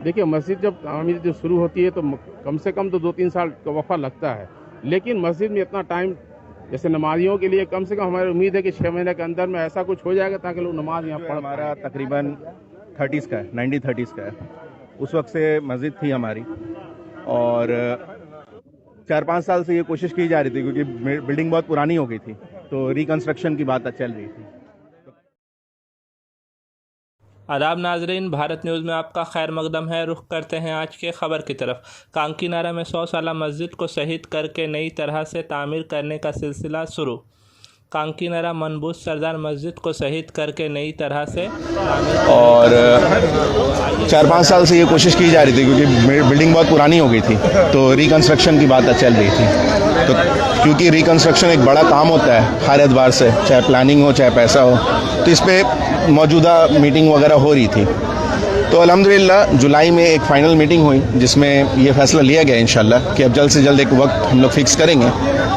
देखिए, मस्जिद जब तामीर जो शुरू होती है तो कम से कम तो 2-3 साल का वफ़ा लगता है, लेकिन मस्जिद में इतना टाइम, जैसे नमाजियों के लिए कम से कम हमारी उम्मीद है कि 6 महीने के अंदर में ऐसा कुछ हो जाएगा ताकि लोग नमाज यहाँ पढ़। हमारा तकरीबन 30s का है, 1930s का है। उस वक्त से मस्जिद थी हमारी, और 4-5 साल से ये कोशिश की जा रही थी क्योंकि बिल्डिंग बहुत पुरानी हो गई थी, तो रिकंस्ट्रक्शन की बात चल रही थी। आदाब नाजरीन, भारत न्यूज़ में आपका खैर मकदम है। रुख करते हैं आज के खबर की तरफ। कांकीनारा में 100 साला मस्जिद को शहीद करके नई तरह से तामीर करने का सिलसिला शुरू। कांकीनारा मनबूज सरदार मस्जिद को शहीद करके नई तरह से और 4-5 साल से ये कोशिश की जा रही थी क्योंकि बिल्डिंग बहुत पुरानी हो गई थी, तो रिकंस्ट्रक्शन की बात चल रही थी। तो क्योंकि रिकंस्ट्रक्शन एक बड़ा काम होता है हर एतबार से, चाहे प्लानिंग हो चाहे पैसा हो, तो इस पर मौजूदा मीटिंग वगैरह हो रही थी। तो अल्हम्दुलिल्लाह जुलाई में एक फ़ाइनल मीटिंग हुई जिसमें ये फैसला लिया गया इंशाल्लाह कि अब जल्द से जल्द एक वक्त हम लोग फिक्स करेंगे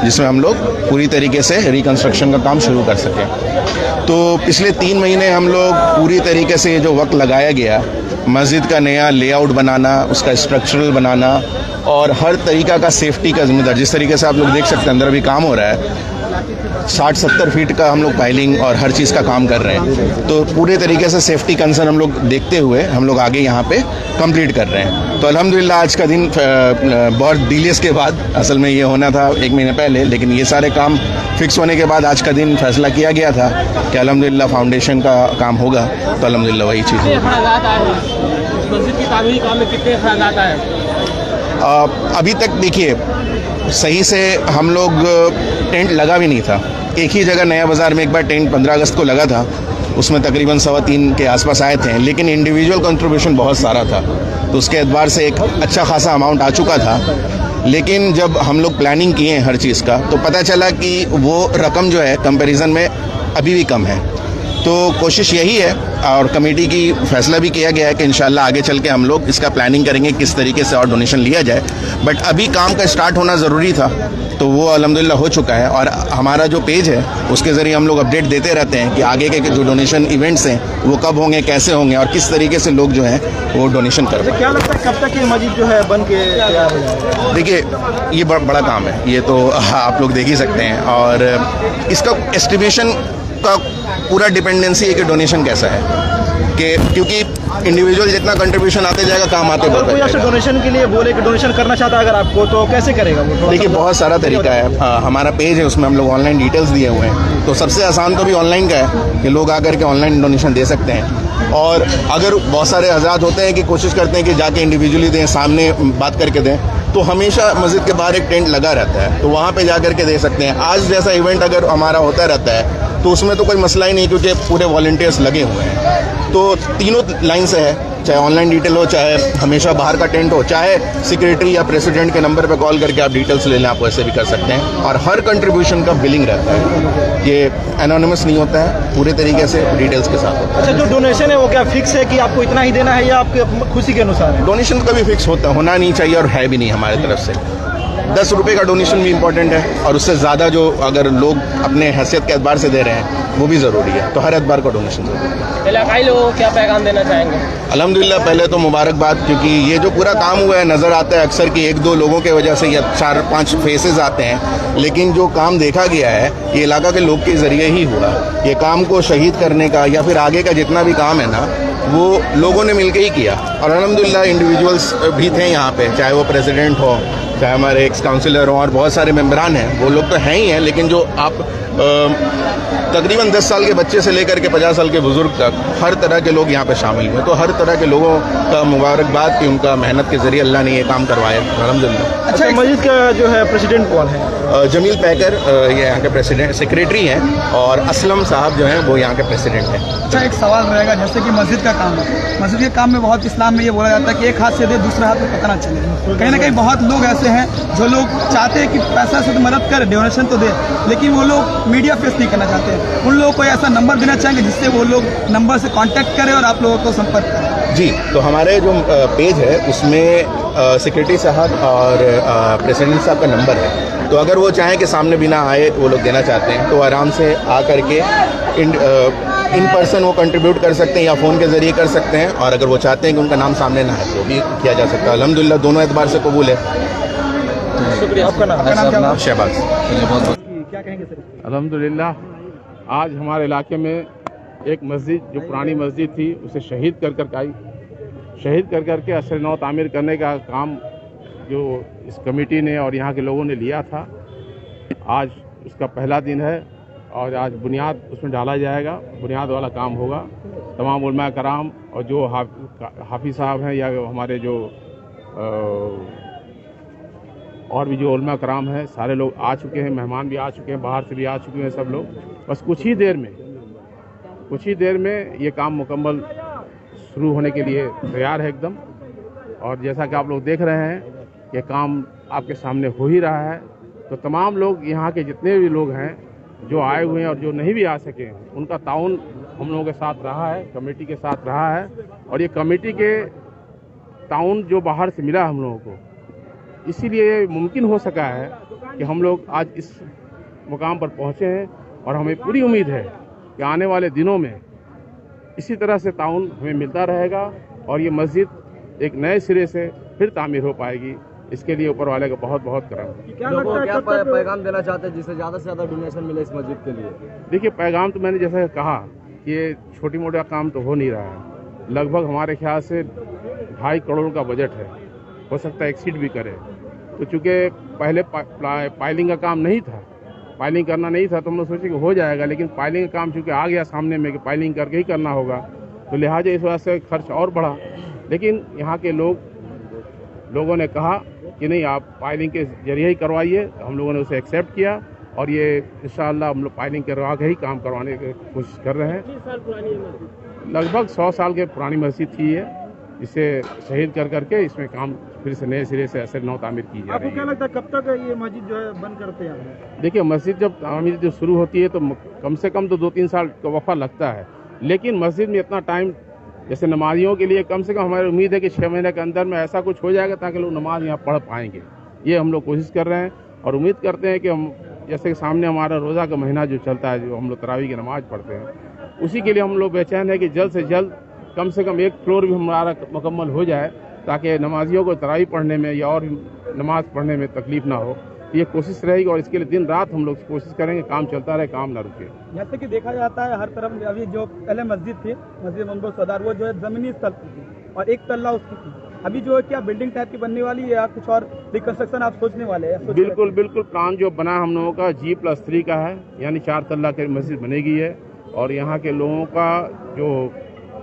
जिसमें हम लोग पूरी तरीके से रिकंस्ट्रक्शन का काम शुरू कर सकें। तो पिछले 3 महीने हम लोग पूरी तरीके से जो वक्त लगाया गया, मस्जिद का नया लेआउट बनाना, उसका स्ट्रक्चरल बनाना और हर तरीका का सेफ्टी का जिम्मेदार, जिस तरीके से आप लोग देख सकते हैं अंदर अभी काम हो रहा है, 60-70 फीट का हम लोग पाइलिंग और हर चीज़ का काम कर रहे हैं। तो पूरे तरीके से सेफ्टी कंसर्न हम लोग देखते हुए हम लोग आगे यहाँ पे कंप्लीट कर रहे हैं। तो अल्हम्दुलिल्लाह आज का दिन बहुत डिलेस के बाद, असल में ये होना था 1 महीने पहले, लेकिन ये सारे काम फिक्स होने के बाद आज का दिन फैसला किया गया था कि अल्हम्दुलिल्लाह फाउंडेशन का काम होगा। तो अल्हम्दुलिल्लाह वही चीज़ है। मस्जिद की तामीर काम में कितने अखराजात आए? अभी तक देखिए सही से हम लोग टेंट लगा भी नहीं था। एक ही जगह नया बाज़ार में एक बार टेंट 15 अगस्त को लगा था, उसमें तकरीबन 3.25 के आसपास आए थे, लेकिन इंडिविजुअल कंट्रीब्यूशन बहुत सारा था, तो उसके एतबार से एक अच्छा खासा अमाउंट आ चुका था। लेकिन जब हम लोग प्लानिंग किए हर चीज़ का, तो पता चला कि वो रकम जो है कंपैरिजन में अभी भी कम है। तो कोशिश यही है और कमेटी की फैसला भी किया गया है कि इंशाल्लाह आगे चल के हम लोग इसका प्लानिंग करेंगे किस तरीके से और डोनेशन लिया जाए। बट अभी काम का स्टार्ट होना ज़रूरी था, तो वो अल्हम्दुलिल्लाह हो चुका है। और हमारा जो पेज है उसके ज़रिए हम लोग अपडेट देते रहते हैं कि आगे के जो डोनेशन इवेंट्स हैं वो कब होंगे, कैसे होंगे और किस तरीके से लोग जो हैं वो डोनेशन कर पाएं। क्या लगता है कब तक ये मस्जिद जो है बन के तैयार हो जाएगा? देखिए, ये बड़ा काम है, ये तो आप लोग देख ही सकते हैं। और इसका एस्टिमेशन का पूरा डिपेंडेंसी है कि डोनेशन कैसा है, कि क्योंकि इंडिविजुअल जितना कंट्रीब्यूशन आते जाएगा काम आते बढ़ता है। कोई डोनेशन के लिए बोले कि डोनेशन करना चाहता है अगर आपको, तो कैसे करेगा वो? देखिए, बहुत सारा तरीका है। हमारा पेज है, उसमें हम लोग ऑनलाइन डिटेल्स दिए हुए हैं। तो सबसे आसान तो भी ऑनलाइन का है कि लोग आकर के ऑनलाइन डोनेशन दे सकते हैं। और अगर बहुत सारे हज़रात होते हैं कि कोशिश करते हैं कि जाके इंडिविजुअली दें, सामने बात करके दें, तो हमेशा मस्जिद के बाहर एक टेंट लगा रहता है, तो वहाँ पे जा करके दे सकते हैं। आज जैसा इवेंट अगर हमारा होता रहता है तो उसमें तो कोई मसला ही नहीं, क्योंकि पूरे वॉलंटियर्स लगे हुए हैं। तो तीनों लाइन से है, चाहे ऑनलाइन डिटेल हो, चाहे हमेशा बाहर का टेंट हो, चाहे सेक्रेटरी या प्रेसिडेंट के नंबर पे कॉल करके आप डिटेल्स ले लें, आप वैसे भी कर सकते हैं। और हर कंट्रीब्यूशन का बिलिंग रहता है, ये एनोनिमस नहीं होता है, पूरे तरीके से डिटेल्स के साथ होता है। अच्छा, जो डोनेशन है वो क्या फिक्स है कि आपको इतना ही देना है या आपके खुशी के अनुसार है? डोनेशन कभी फिक्स होना नहीं चाहिए और है भी नहीं हमारे तरफ से। 10 रुपये का डोनेशन भी इम्पॉर्टेंट है, और उससे ज़्यादा जो अगर लोग अपने हैसियत के एतबार से दे रहे हैं वो भी ज़रूरी है। तो हर एतबार का डोनेशन ज़रूरी है। इलाकाई लोगों को क्या पैगाम देना चाहेंगे? अल्हम्दुलिल्लाह पहले तो मुबारकबाद, क्योंकि ये जो पूरा काम हुआ है, नज़र आता है अक्सर कि 1-2 लोगों के वजह से या 4-5 फेसेस आते हैं, लेकिन जो काम देखा गया है ये इलाका के लोग के ज़रिए ही हुआ। ये काम को शहीद करने का या फिर आगे का जितना भी काम है ना, वो लोगों ने मिलकर ही किया। और अल्हम्दुलिल्लाह इंडिविजुअल्स भी थे यहाँ पे, चाहे वो प्रेसिडेंट हो, चाहे हमारे एक्स काउंसिलर हो, और बहुत सारे मेंबरान हैं, वो लोग तो हैं ही हैं, लेकिन जो आप तकरीबन 10 साल के बच्चे से लेकर के 50 साल के बुजुर्ग तक हर तरह के लोग यहाँ पे शामिल हुए। तो हर तरह के लोगों का मुबारकबाद कि उनका मेहनत के जरिए अल्लाह ने ये काम करवाया, अल्हम्दुलिल्लाह। अच्छा, मस्जिद का जो है प्रेसिडेंट कौन है? जमील पैकर ये यहाँ के प्रेसिडेंट सेक्रेटरी हैं, और असलम साहब जो हैं वो यहाँ के प्रेसिडेंट हैं। अच्छा, एक सवाल रहेगा, जैसे कि मस्जिद का काम है, मस्जिद के काम में बहुत इस्लाम में ये बोला जाता है कि एक हाथ से दे दूसरे हाथ में पता ना चले। कहीं ना कहीं बहुत लोग ऐसे हैं जो लोग चाहते हैं कि पैसा से तो मदद करे, डोनेशन तो दे, लेकिन वो लोग मीडिया फेस नहीं करना चाहते हैं। उन लोगों को ऐसा नंबर देना चाहेंगे जिससे वो लोग नंबर से कांटेक्ट करें और आप लोगों को संपर्क करें? जी, तो हमारे जो पेज है उसमें सेक्रेटरी साहब और प्रेसिडेंट साहब का नंबर है, तो अगर वो चाहें कि सामने बिना आए वो लोग देना चाहते हैं तो आराम से आ करके इन पर्सन वो कंट्रीब्यूट कर सकते हैं या फ़ोन के ज़रिए कर सकते हैं, और अगर वो चाहते हैं कि उनका नाम सामने ना है तो भी किया जा सकता है। अल्हम्दुलिल्लाह दोनों एतबार से कबूल है। शुक्रिया। आपका नाम? शहबाज। क्या कहेंगे सर? अल्हम्दुलिल्लाह आज हमारे इलाके में एक मस्जिद जो पुरानी मस्जिद थी उसे शहीद कर करके असर नौ तामीर करने का काम जो इस कमेटी ने और यहाँ के लोगों ने लिया था, आज उसका पहला दिन है और आज बुनियाद उसमें डाला जाएगा। बुनियाद वाला काम होगा। तमाम उलमा कराम और जो हाफिज साहब हैं या हमारे जो और भी जो उलमा कराम हैं, सारे लोग आ चुके हैं, मेहमान भी आ चुके हैं, बाहर से भी आ चुके हैं सब लोग। बस कुछ ही देर में ये काम मुकम्मल शुरू होने के लिए तैयार है एकदम। और जैसा कि आप लोग देख रहे हैं ये काम आपके सामने हो ही रहा है। तो तमाम लोग यहाँ के जितने भी लोग हैं जो आए हुए हैं और जो नहीं भी आ सके हैं, उनका ताउन हम लोगों के साथ रहा है, कमेटी के साथ रहा है। और ये कमेटी के ताउन जो बाहर से मिला हम लोगों को, इसीलिए मुमकिन हो सका है कि हम लोग आज इस मुकाम पर पहुँचे हैं। और हमें पूरी उम्मीद है कि आने वाले दिनों में इसी तरह से ताउन हमें मिलता रहेगा और ये मस्जिद एक नए सिरे से फिर तामीर हो पाएगी। इसके लिए ऊपर वाले का बहुत बहुत करम। क्या पैगाम देना चाहते हैं जिससे ज़्यादा से ज़्यादा डोनेशन मिले इस मस्जिद के लिए? देखिए, पैगाम तो मैंने जैसा कहा कि ये छोटी मोटा काम तो हो नहीं रहा है। लगभग हमारे ख्याल से 2.5 करोड़ का बजट है, हो सकता है एक्सीड भी करे। तो चूँकि पहले पाइलिंग का काम नहीं था, पाइलिंग करना नहीं था, तो हम लोग सोचे कि हो जाएगा, लेकिन पाइलिंग का काम चूँकि आ गया सामने में कि पाइलिंग करके ही करना होगा, तो लिहाजा इस वजह से खर्च और बढ़ा। लेकिन यहाँ के लोगों ने कहा कि नहीं, आप पाइलिंग के जरिए ही करवाइए। हम लोगों ने उसे एक्सेप्ट किया और ये इंशाअल्लाह हम लोग पाइलिंग करवा के ही काम करवाने की कोशिश कर रहे हैं। लगभग 100 साल के पुरानी मस्जिद थी ये, इसे शहीद कर करके इसमें काम फिर से नए सिरे से असर नौ तामीर की जा रही है। आपको क्या लगता है कब तक ये मस्जिद जो है बंद करते हैं? देखिए, मस्जिद जब तामीर जो शुरू होती है तो कम से कम तो 2-3 साल का वफ़ा लगता है। लेकिन मस्जिद में इतना टाइम, जैसे नमाजियों के लिए कम से कम हमारी उम्मीद है कि 6 महीने के अंदर में ऐसा कुछ हो जाएगा ताकि लोग नमाज यहाँ पढ़ पाएंगे। ये हम लोग कोशिश कर रहे हैं और उम्मीद करते हैं कि हम जैसे कि सामने हमारा रोज़ा का महीना जो चलता है, जो हम लोग तरावी की नमाज पढ़ते हैं, उसी के लिए हम लोग बेचैन है कि जल्द से जल्द कम से कम 1 फ्लोर भी हमारा मुकम्मल हो जाए ताकि नमाजियों को तरावी पढ़ने में या और नमाज पढ़ने में तकलीफ ना हो। ये कोशिश रहेगी और इसके लिए दिन रात हम लोग कोशिश करेंगे, काम चलता रहे, काम ना रुके। जैसे कि देखा जाता है हर तरफ, अभी जो पहले मस्जिद थी, मस्जिद मंगोल सदार, वो जो है जमीनी स्तर की थी और 1 तल्ला उसकी थी। अभी जो है क्या बिल्डिंग टाइप की बनने वाली है या कुछ और रिकंस्ट्रक्शन आप सोचने वाले हैं? बिल्कुल प्लान जो बना हम लोगों का G+3 का है, यानी 4 तल्ला की मस्जिद बनेगी है। और यहाँ के लोगों का जो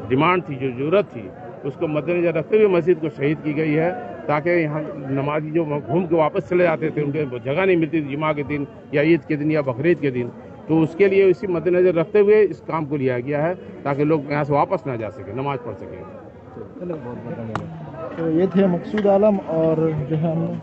डिमांड थी, जो जरूरत थी, उसको मद्देनजर रखते हुए मस्जिद को शहीद की गई है ताकि यहाँ नमाजी जो घूम के वापस चले जाते थे, उनके जगह नहीं मिलती थी जुमा के दिन या ईद के दिन या बकरीद के दिन, तो उसके लिए इसी मद्देनजर रखते हुए इस काम को लिया गया है ताकि लोग यहाँ से वापस ना जा सके, नमाज पढ़ सकें। तो ये थे मकसूद आलम और जो है हम